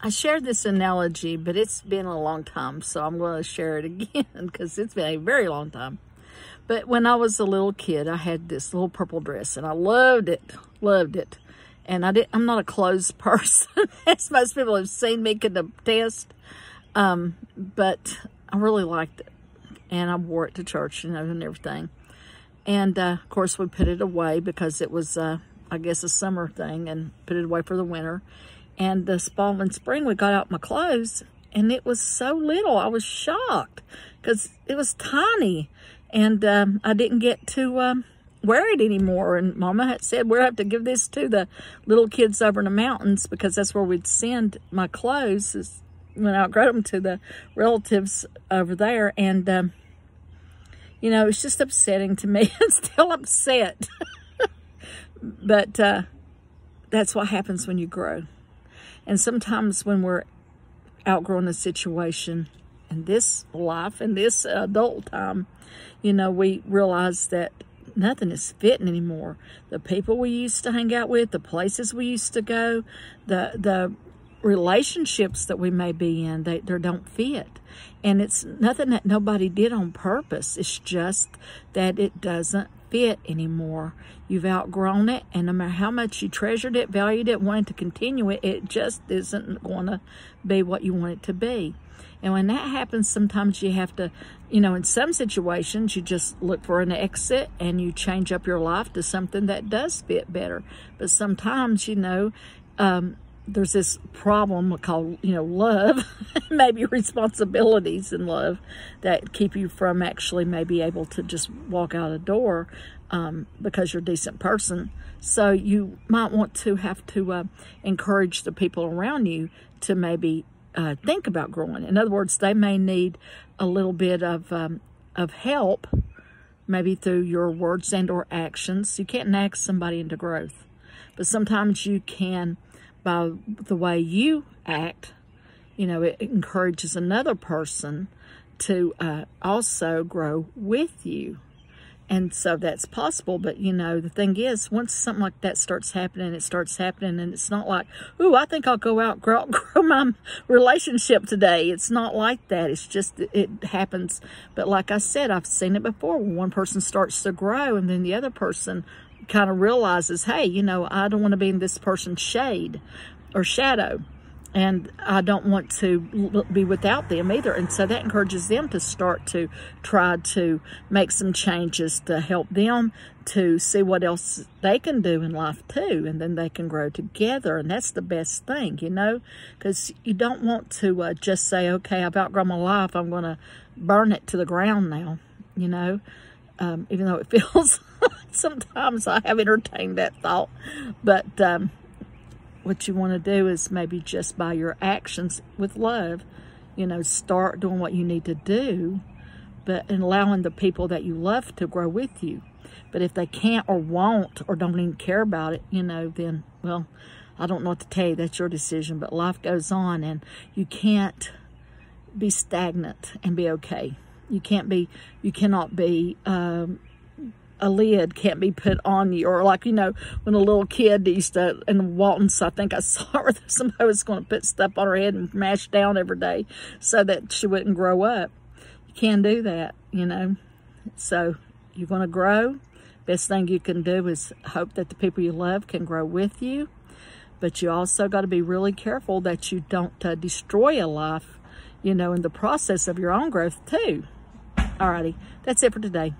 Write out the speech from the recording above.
I shared this analogy, but it's been a long time, so I'm going to share it again because it's been a very long time. But when I was a little kid, I had this little purple dress, and I loved it, loved it. And I'm not a clothes person, as most people have seen me can attest, but I really liked it. And I wore it to church, you know, and everything. And, of course, we put it away because it was, I guess, a summer thing, and put it away for the winter. And this fall and spring, we got out my clothes, and it was so little. I was shocked because it was tiny, and I didn't get to wear it anymore. And Mama had said, we'll have to give this to the little kids over in the mountains because that's where we'd send my clothes when I outgrew them to the relatives over there. And, you know, it's just upsetting to me. I'm still upset. But that's what happens when you grow. And sometimes when we're outgrowing a situation in this life, in this adult time, you know, we realize that nothing is fitting anymore. The people we used to hang out with, the places we used to go, the relationships that we may be in, they don't fit. And it's nothing that nobody did on purpose. It's just that it doesn't fit anymore. You've outgrown it, and no matter how much you treasured it, valued it, wanted to continue it, it just isn't going to be what you want it to be. And when that happens, sometimes you have to, you know, in some situations, you just look for an exit and you change up your life to something that does fit better. But sometimes, you know, there's this problem called, you know, love, maybe responsibilities in love that keep you from actually maybe able to just walk out a door because you're a decent person. So you might want to have to encourage the people around you to maybe think about growing. In other words, they may need a little bit of help, maybe through your words and or actions. You can't nag somebody into growth, but sometimes you can, by the way you act, you know, it encourages another person to also grow with you. And so that's possible. But, you know, the thing is, once something like that starts happening, it starts happening. And it's not like, ooh, I think I'll go out, grow my relationship today. It's not like that. It's just, it happens. But like I said, I've seen it before. When one person starts to grow and then the other person kind of realizes, hey, you know, I don't want to be in this person's shade or shadow, and I don't want to be without them either. And so that encourages them to start to try to make some changes to help them to see what else they can do in life too, and then they can grow together. And that's the best thing, you know, because you don't want to just say, okay, I've outgrown my life, I'm going to burn it to the ground now, you know. Even though it feels sometimes I have entertained that thought. But what you want to do is maybe just by your actions with love, you know, start doing what you need to do, but allowing the people that you love to grow with you. But if they can't or won't or don't even care about it, you know, then, well, I don't know what to tell you. That's your decision. But life goes on, and you can't be stagnant and be okay. You cannot be, a lid can't be put on you. Or like, you know, when a little kid used to, in Walton's, I think I saw her, somebody was going to put stuff on her head and mash down every day so that she wouldn't grow up. You can't do that, you know. So you're going to grow. Best thing you can do is hope that the people you love can grow with you. But you also got to be really careful that you don't destroy a life, you know, in the process of your own growth too. Alrighty, that's it for today.